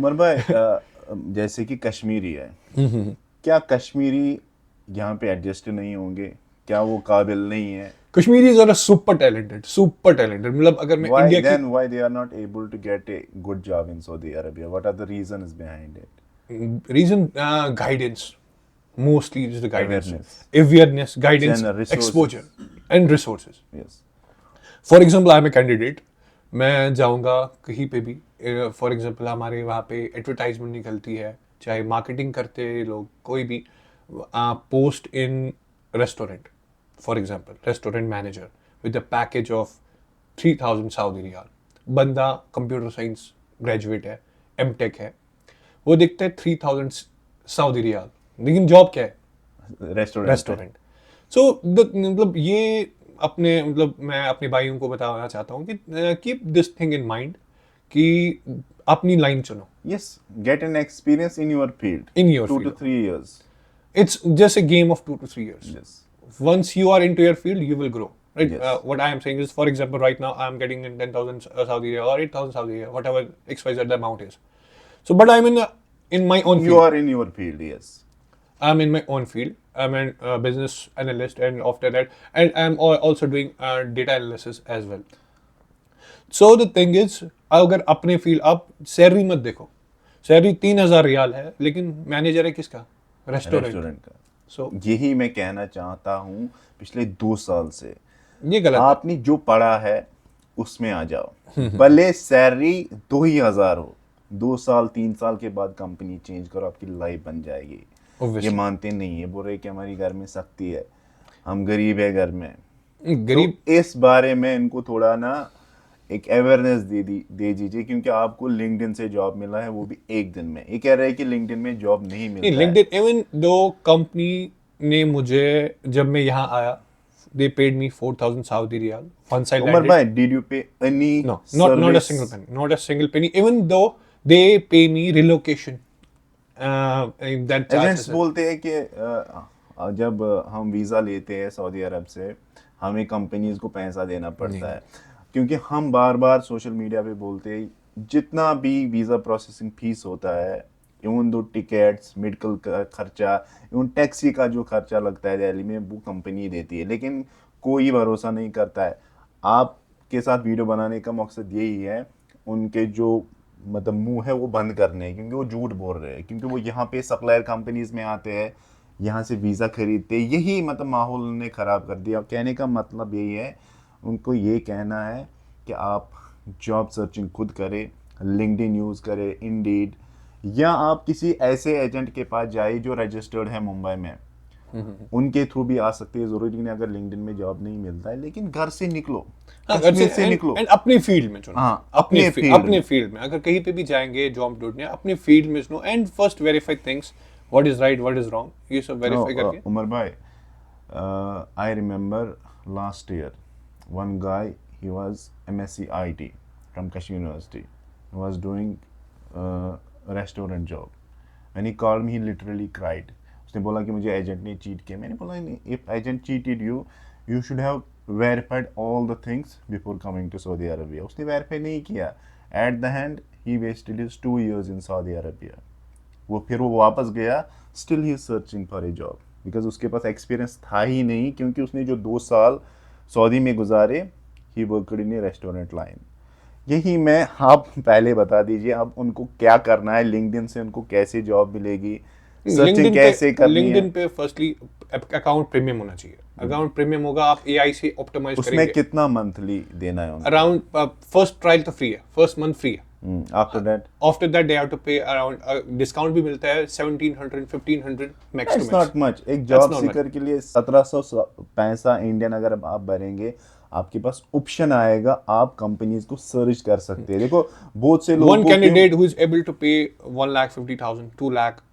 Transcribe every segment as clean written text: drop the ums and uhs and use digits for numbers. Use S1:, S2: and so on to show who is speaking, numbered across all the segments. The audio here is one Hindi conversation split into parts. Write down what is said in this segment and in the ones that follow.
S1: उमर भाई जैसे कि कश्मीरी है, क्या कश्मीरी यहाँ पे एडजस्ट नहीं होंगे? क्या वो काबिल नहीं है?
S2: कश्मीरीज आर सुपर टैलेंटेड, मतलब अगर मैं
S1: Why
S2: इंडिया की
S1: then why they are not able to get a good job in Saudi Arabia? What are the reasons behind it?
S2: Reason guidance, mostly is the guidance,
S1: Awareness,
S2: awareness, guidance,
S1: channel,
S2: exposure
S1: resources.
S2: And resources.
S1: Yes.
S2: For example I am a candidate, मैं जाऊंगा कहीं पे भी. फॉर एग्जाम्पल हमारे वहाँ पे एडवर्टाइजमेंट निकलती है, चाहे मार्केटिंग करते हैं लोग, कोई भी post in restaurant, for example restaurant manager with a package of 3,000 Saudi riyal. बंदा कंप्यूटर साइंस ग्रेजुएट है, एम टेक है, वो देखता है 3,000 सऊदी रियाल, लेकिन जॉब क्या है?
S1: Restaurant.
S2: रेस्टोरेंट. सो मतलब ये अपने, मतलब मैं अपने भाइयों को बताना चाहता हूँ कि keep this thing in mind कि अपनी लाइन चुनो.
S1: Yes, get an experience in your field.
S2: In your
S1: 2 to
S2: field.
S1: 3 years.
S2: It's just a game of 2 to 3 years.
S1: Yes.
S2: Once you are into your field, you will grow. Right?
S1: Yes.
S2: What I am saying is, for example, right now I am getting in 10,000 Saudi Riyal or 8,000 Saudi Riyal, whatever XYZ the amount is. So, but I'm in my own
S1: You
S2: field.
S1: are in your field, yes.
S2: I'm in my own field. I'm a business analyst, and after that, and I'm also doing data analysis as well. So the thing is, अगर अपने फील्ड, आप सैलरी मत देखो, सैलरी 3,000 रियाल है, लेकिन मैनेजर है किसका? रेस्टोरेंट.
S1: रेस्टोरेंट का.
S2: सो
S1: यही मैं कहना चाहता हूँ. पिछले 2 साल से
S2: ये गलत है.
S1: आपने जो पढ़ा है उसमें आ जाओ. भले सैलरी 2 ही हजार हो, 2 साल 3 साल के बाद कंपनी चेंज करो, आपकी लाइफ बन जाएगी. ये
S2: Obviously.
S1: मानते नहीं है, बोल रहे कि हमारी घर में सख्ती है, हम गरीब है घर में.
S2: गरीब.
S1: तो इस बारे में इनको थोड़ा ना एक अवेयरनेस दे दीजिए, क्योंकि आपको लिंक्डइन से जॉब मिला है, वो भी एक दिन में. ये कह रहे हैं कि लिंक्डइन में जॉब नहीं
S2: नहीं,
S1: मिलता है.
S2: लिंक्डइन, इवन दो कंपनी ने मुझे, जब मैं यहाँ आया, they paid me 4,000 Saudi riyal once I
S1: Umar
S2: landed.
S1: भाई, did you pay any
S2: No, not a single penny, not a single penny. Even though they pay me relocation, that charges.
S1: Agents बोलते हैं कि जब हम वीज़ा लेते हैं सऊदी अरब से, हमें कंपनीज को पैसा देना पड़ता है, क्योंकि हम बार बार सोशल मीडिया पे बोलते हैं जितना भी वीज़ा प्रोसेसिंग फीस होता है, इवन दो टिकट्स, मेडिकल का खर्चा, इवन टैक्सी का जो खर्चा लगता है दिल्ली में, वो कंपनी देती है. लेकिन कोई भरोसा नहीं करता है. आपके साथ वीडियो बनाने का मकसद यही है, उनके जो मतलब मुंह है वो बंद करने हैं, क्योंकि वो झूठ बोल रहे हैं, क्योंकि वो यहाँ पे सप्लायर कंपनीज में आते हैं, यहाँ से वीज़ा खरीदते हैं. यही मतलब माहौल ने ख़राब कर दिया. कहने का मतलब यही है, उनको ये कहना है कि आप जॉब सर्चिंग खुद करें, लिंक्डइन यूज़ करें, इंडीड, या आप किसी ऐसे एजेंट के पास जाइए जो रजिस्टर्ड है मुंबई में, उनके थ्रू भी आ सकते हैं. ज़रूरी नहीं अगर लिंक्डइन में जॉब नहीं मिलता है, लेकिन घर से निकलो, कश्मीर से निकलो.
S2: एंड अपने फील्ड में चुनो.
S1: हाँ,
S2: अपने
S1: अपने field
S2: अपने फील्ड में अगर कहीं पे भी जाएंगे जॉब ढूंढने, अपने फील्ड में चुनो. And first verify things, what is right, what is wrong, ये सब वेरीफाई करके.
S1: Umar bhai, I remember last year, one guy, he was MSc IT from Kashmir University. He was doing restaurant job. When he called me, he literally cried. उसने बोला कि मुझे एजेंट ने चीट किया. मैंने बोला if agent cheated you, you should have verified all the things before coming to Saudi Arabia. उसने वेरीफाई नहीं किया. At the end, he wasted his 2 years in Saudi Arabia. फिर वो वापस गया, still he is searching for a job, because उसके पास एक्सपीरियंस था ही नहीं, क्योंकि उसने जो 2 साल सऊदी में गुजारे, he worked in A restaurant line. यही मैं, आप पहले बता दीजिए अब उनको क्या करना है, लिंक्डइन से उनको कैसे जॉब मिलेगी, सर्चिंग कैसे करनी है.
S2: लिंक्डइन पे फर्स्टली अकाउंट प्रीमियम होना चाहिए. अकाउंट प्रीमियम होगा, आप एआई से ऑप्टिमाइज
S1: उसमें
S2: करेंगे.
S1: कितना मंथली देना है उनको?
S2: अराउंड फर्स्ट ट्रायल तो फ्री है, फर्स्ट मंथ फ्री है.
S1: After that,
S2: after that they have to pay around, discount भी मिलता है 1,700 1,500 max to
S1: it's not
S2: max.
S1: Much. एक जॉब सीकर के लिए 1700 पैसा इंडियन अगर आप भरेंगे, आपके पास ऑप्शन आएगा, आप कंपनीज को सर्च कर सकते हैं. देखो बहुत से लोग
S2: One candidate who is able to pay 1,50,000, 2 lakh,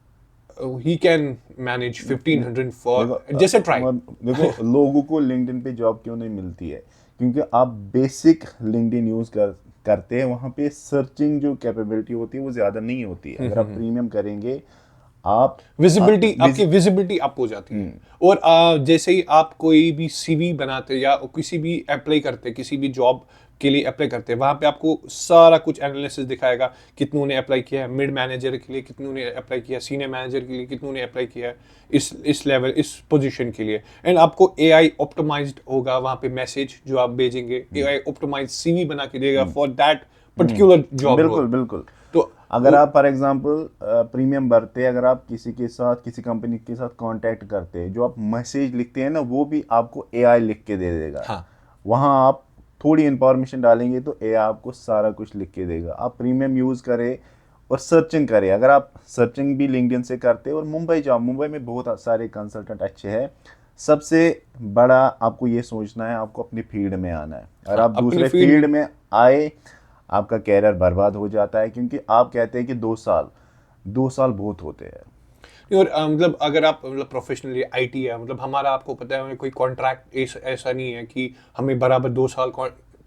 S2: he can manage 1,500 for just a try.
S1: देखो लोगों को लिंक्डइन पे जॉब क्यों नहीं मिलती है, क्योंकि आप बेसिक लिंक्डइन यूज करते हैं, वहाँ पे सर्चिंग जो कैपेबिलिटी होती है वो ज़्यादा नहीं होती है. अगर आप प्रीमियम करेंगे, आप
S2: विजिबिलिटी, आपकी विजिबिलिटी अप हो जाती है. और जैसे ही आप कोई भी सीवी बनाते या किसी भी अप्लाई करते, किसी भी जॉब के लिए अप्लाई करते हैं, वहाँ पे आपको सारा कुछ एनालिसिस दिखाएगा, कितनों ने अप्लाई किया है मिड मैनेजर के लिए, कितनों ने अप्लाई किया सीनियर मैनेजर के लिए, कितनों ने अप्लाई किया है इस लेवल इस पोजीशन के लिए। एंड आपको एआई ऑप्टिमाइज्ड होगा वहाँ पे मैसेज जो आप भेजेंगे, एआई ऑप्टिमाइज्ड सीवी बना के देगा फॉर दैट पर्टिकुलर जॉब
S1: बिल्कुल
S2: रोल।
S1: बिल्कुल।
S2: तो
S1: अगर आप फॉर एग्जांपल प्रीमियम भरते, अगर आप किसी के साथ किसी कंपनी के साथ कांटेक्ट करते हैं, जो आप मैसेज लिखते हैं ना, वो भी आपको एआई लिख के दे देगा।
S2: हाँ।
S1: वहाँ आप थोड़ी इंफॉर्मेशन डालेंगे तो एआई आपको सारा कुछ लिख के देगा। आप प्रीमियम यूज़ करें और सर्चिंग करें। अगर आप सर्चिंग भी लिंक्डइन से करते हैं और मुंबई जाओ, मुंबई में बहुत सारे कंसल्टेंट अच्छे हैं। सबसे बड़ा आपको ये सोचना है, आपको अपनी फील्ड में आना है। अगर आप
S2: अपनी
S1: दूसरे
S2: फील्ड
S1: फील्ड में आए, आपका कैरियर बर्बाद हो जाता है, क्योंकि आप कहते हैं कि 2 साल बहुत होते हैं।
S2: और मतलब अगर आप मतलब प्रोफेशनली आईटी है, मतलब हमारा आपको पता है हमें कोई कॉन्ट्रैक्ट ऐसा नहीं है कि हमें बराबर 2 साल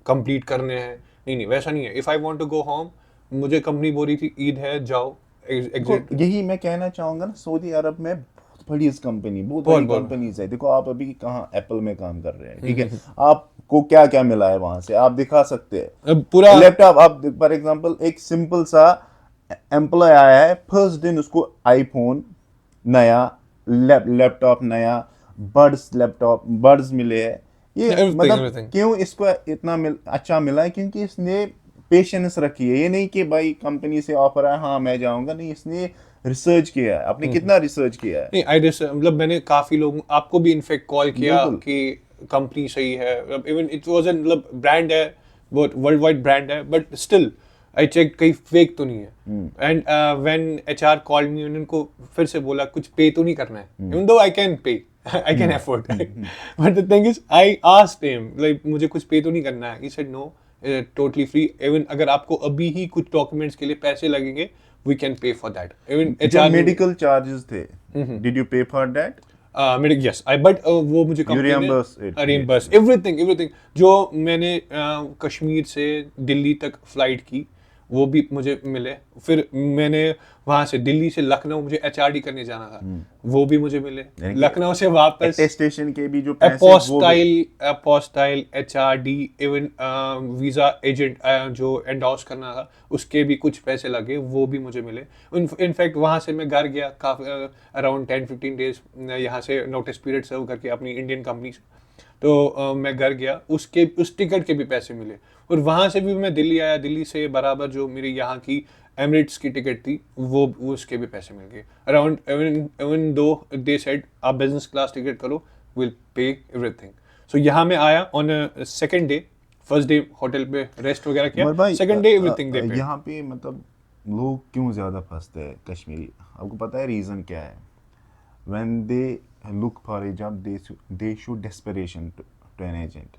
S2: कंप्लीट करने हैं। नहीं, वैसा नहीं है। If I want to go home, मुझे कंपनी बोल रही थी ईद है जाओ
S1: देखो
S2: एग्जिट।
S1: यही मैं कहना चाहूंगा ना, सऊदी अरब में बहुत बड़ी कंपनी, बहुत
S2: बहुत
S1: बड़ी
S2: बहुत
S1: कंपनीज है। देखो आप अभी कहाँ एप्पल में काम कर रहे हैं, ठीक है, आपको क्या क्या मिला है वहां से आप दिखा सकते हैं।
S2: अब पूरा
S1: लैपटॉप, आप फॉर एग्जांपल एक सिंपल सा एम्प्लॉय आया है, फर्स्ट दिन उसको आईफोन नया, लैपटॉप नया, लैपटॉप बड्स मिले हैं। ये
S2: एवरीथिंग
S1: मतलब
S2: एवरीथिंग।
S1: क्यों इसको इतना अच्छा मिला है? क्योंकि इसने पेशेंस रखी है। ये नहीं कि भाई कंपनी से ऑफर आया हाँ मैं जाऊंगा, नहीं, इसने रिसर्च किया है। आपने कितना रिसर्च किया है?
S2: नहीं आई मतलब मैंने काफी लोग आपको भी इनफेक्ट कॉल किया
S1: बिल्कुल।
S2: कि कंपनी सही है, इवन इट वाज एन मतलब ब्रांड है, बहुत वर्ल्ड वाइड ब्रांड है, बट स्टिल आई चेक कहीं फेक तो नहीं है। And when HR called me, उनको फिर से बोला कुछ पे तो नहीं करना है, even though I can pay I can afford, but the thing is I asked him like मुझे कुछ पे तो नहीं करना है। He said no, totally free. Even अगर आपको अभी ही कुछ डॉक्यूमेंट्स के लिए पैसे लगेंगे, we can pay for that. Even
S1: जो
S2: एचआर
S1: मेडिकल चार्जेस थे, did you pay for that?
S2: मेरे यस आई बट वो मुझे
S1: You
S2: कंपनी ने
S1: reimburse it?
S2: Reimburse everything everything. जो मैंने कश्मीर से दिल्ली तक फ्लाइट की वो भी मुझे मिले। फिर मैंने वहां से दिल्ली से लखनऊ, मुझे एचआरडी करने जाना था, वो भी मुझे मिले।
S1: यानी कि
S2: लखनऊ से वापस
S1: अटेस्टेशन के भी जो पैसे वो भी।
S2: Apostille HRD, even visa agent जो एंडोर्स करना था उसके भी कुछ पैसे लगे, वो भी मुझे मिले। इनफैक्ट वहाँ से मैं घर गया काफ़ी अराउंड 10-15 डेज यहाँ से नोटिस पीरियड सर्व करके अपनी इंडियन कंपनी से। तो मैं घर गया, उस टिकट के भी पैसे मिले। और वहाँ से भी मैं दिल्ली आया, दिल्ली से बराबर जो मेरी यहाँ की एमिरेट्स की टिकट थी वो उसके भी पैसे मिल गए around. Even though they said आप बिजनेस क्लास टिकट करो, विल पे एवरीथिंग। सो यहाँ मैं आया on second day. First day hotel पे रेस्ट वगैरह
S1: उमर
S2: किया,
S1: भाई,
S2: second day everything they paid.
S1: यहाँ पे मतलब लोग क्यों ज़्यादा फंसते हैं कश्मीरी? आपको पता है रीज़न क्या है? when they look for a job, they show desperation to an agent।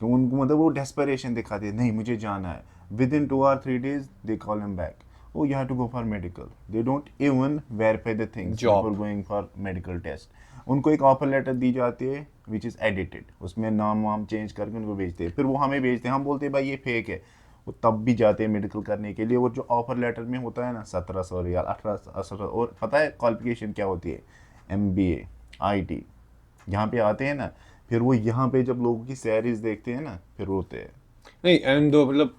S1: तो उनको मतलब वो desperation दिखाते हैं, नहीं मुझे जाना है। within 2 or 3 days they call him back, oh you have to go for medical। they don't even verify the things
S2: Job।
S1: before going for medical test। उनको एक ऑफर लेटर दी जाती है which is edited, उसमें नाम वाम चेंज करके उनको भेजते हैं, फिर वो हमें भेजते हैं, हम बोलते हैं भाई ये फेक है। वो तब भी जाते हैं मेडिकल करने के लिए। और जो ऑफर लेटर में होता है ना 1700 रियाल, 1800, और पता है क्वालिफिकेशन क्या होती है? MBA IT। यहाँ पे आते हैं ना, फिर वो यहाँ पे जब लोगों की सैलरीज देखते हैं ना, फिर रोते हैं।
S2: नहीं एंड दो मतलब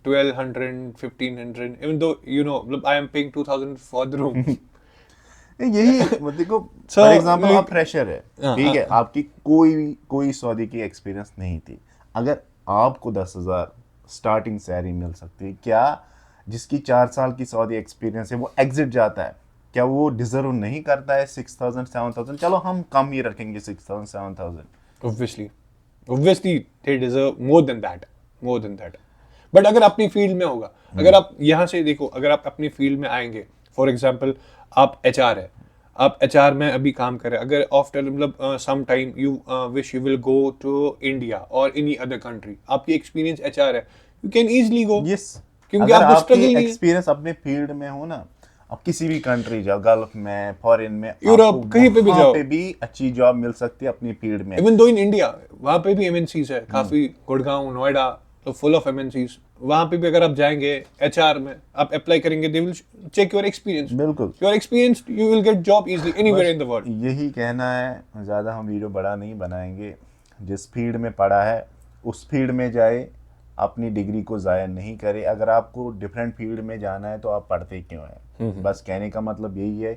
S2: 1200 1500, इवन दो यू नो मतलब I am paying 2000 for the room.
S1: यही मतलब देखो,
S2: So,
S1: फॉर एग्जांपल
S2: like-
S1: आप फ्रेशर है, ठीक है, आपकी कोई सऊदी की एक्सपीरियंस नहीं थी। अगर आपको 10,000 स्टार्टिंग सैलरी मिल सकती है, क्या जिसकी 4 साल की सऊदी एक्सपीरियंस है वो एग्जिट जाता है? क्या वो डिजर्व नहीं करता है 6,000 7,000? चलो हम कम ही रखेंगे 6,000 7,000।
S2: obviously they deserve more than that। But अगर अपनी फील्ड में होगा, अगर आप यहाँ से देखो, अगर आप अपनी फील्ड में आएंगे, फॉर एग्जांपल आप एचआर है, आप एचआर में अभी काम कर रहे हैं, अगर आफ्टर मतलब some time you wish you will go to India और एनी अदर कंट्री, आपकी एक्सपीरियंस एचआर है, you can easily go.
S1: Yes,
S2: क्योंकि
S1: अगर
S2: आपको
S1: आपकी
S2: struggle नहीं है।
S1: एक्सपीरियंस अपने फील्ड में हो ना, आप किसी भी कंट्री जाओ, गल्फ में, फॉरेन में,
S2: यूरोप,
S1: आपको
S2: कहीं पे भी
S1: वहाँ
S2: जाओ।
S1: पे भी अच्छी जॉब मिल सकती है अपनी फील्ड में।
S2: इवन दो इन इंडिया वहाँ पे भी एमएनसीज है काफी, गुड़गांव नोएडा तो फुल ऑफ एमएनसीज। वहाँ पे भी अगर आप जाएंगे एचआर में, आप अप्लाई करेंगे, they will check your experience.
S1: बिल्कुल।
S2: Your experience, you will get job easily anywhere in the world.
S1: यही कहना है, ज़्यादा हम वीडियो बड़ा नहीं बनाएंगे। जिस फील्ड में पड़ा है उस फील्ड में जाए, अपनी डिग्री को ज़ाया नहीं करे। अगर आपको डिफरेंट फील्ड में जाना है तो आप पढ़ते क्यों हैं? बस कहने का मतलब यही है।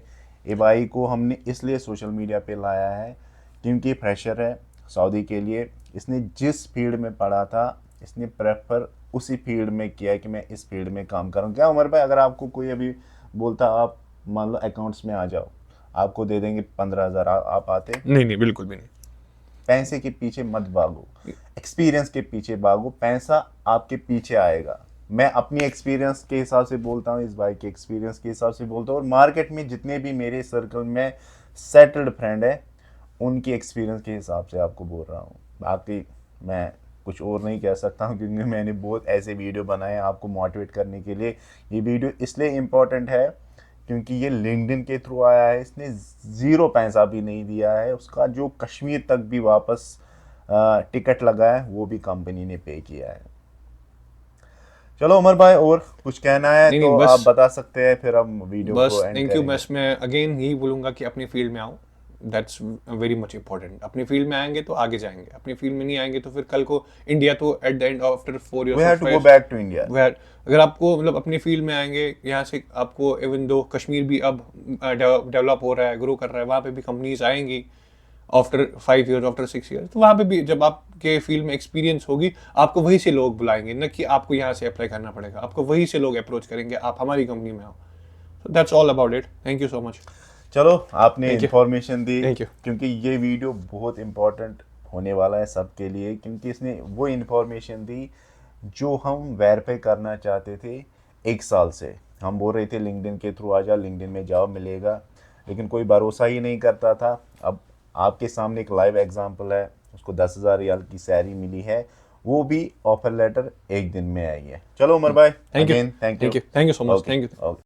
S1: ये भाई को हमने इसलिए सोशल मीडिया पे लाया है क्योंकि फ्रेशर है सऊदी के लिए। इसने जिस फील्ड में पढ़ा था इसने प्रेफर उसी फील्ड में किया कि मैं इस फील्ड में काम करूं। क्या उमर भाई, अगर आपको कोई अभी बोलता आप मान लो अकाउंट्स में आ जाओ, आपको दे देंगे 15,000, आप आते?
S2: नहीं नहीं, बिल्कुल भी नहीं।
S1: पैसे के पीछे मत भागो, एक्सपीरियंस के पीछे भागो, पैसा आपके पीछे आएगा। मैं अपनी एक्सपीरियंस के हिसाब से बोलता हूँ, इस भाई के एक्सपीरियंस के हिसाब से बोलता हूँ, और मार्केट में जितने भी मेरे सर्कल में सेटल्ड फ्रेंड है उनकी एक्सपीरियंस के हिसाब से आपको बोल रहा हूँ। बाकी मैं कुछ और नहीं कह सकता हूँ क्योंकि मैंने बहुत ऐसे वीडियो बनाए हैं आपको मोटिवेट करने के लिए। ये वीडियो इसलिए इम्पोर्टेंट है क्योंकि ये लिंक्डइन के थ्रू आया है, इसने 0 पैसा भी नहीं दिया है, उसका जो कश्मीर तक भी वापस टिकट लगा है वो भी कंपनी ने पे किया है। चलो उमर भाई, और कुछ कहना है
S2: नहीं,
S1: तो
S2: बस
S1: आप बता सकते हैं, फिर हम वीडियो
S2: बस
S1: को एंड
S2: थैंक यू।
S1: करेंगे।
S2: बस मैं अगेन यही बोलूँगा कि अपनी फील्ड में आओ, दैट्स वेरी मच इंपॉर्टेंट। अपनी फील्ड में आएंगे तो आगे जाएंगे, अपनी फील्ड में नहीं आएंगे तो फिर कल को इंडिया तो at the end after 4
S1: we have to go
S2: years
S1: back to India.
S2: अगर आपको मतलब अपनी फील्ड में आएंगे, यहाँ से आपको इवन दो कश्मीर भी अब डेवलप हो रहा है, ग्रो कर रहा है, वहाँ पे भी कंपनीज आएंगी आफ्टर 5 ईयर्स, आफ्टर 6 ईयर्स, तो वहाँ पे भी जब आपके फील्ड में एक्सपीरियंस होगी आपको वहीं से लोग बुलाएंगे, न कि आपको यहाँ से अप्लाई करना पड़ेगा। आपको वहीं से लोग अप्रोच करेंगे, आप हमारी कंपनी में आओ। So that's all about it. Thank you so much.
S1: चलो, आपने
S2: Thank you.
S1: Information the,
S2: Thank you.
S1: क्योंकि ये वीडियो बहुत इम्पोर्टेंट होने वाला है सबके लिए, क्योंकि इसने वो इंफॉर्मेशन दी जो हम वेरीफाई करना चाहते थे 1 साल से। हम बोल रहे थे लिंक्डइन के थ्रू आ जा, लिंक्डइन में जॉब मिलेगा, लेकिन कोई भरोसा ही नहीं करता था। अब आपके सामने एक लाइव एग्जांपल है, उसको 10,000 रियाल की सैलरी मिली है, वो भी ऑफर लेटर 1 दिन में आई है। चलो उमर भाई,
S2: Thank you.
S1: Again thank you.
S2: Thank you. Thank you so much. Thank you.
S1: Okay.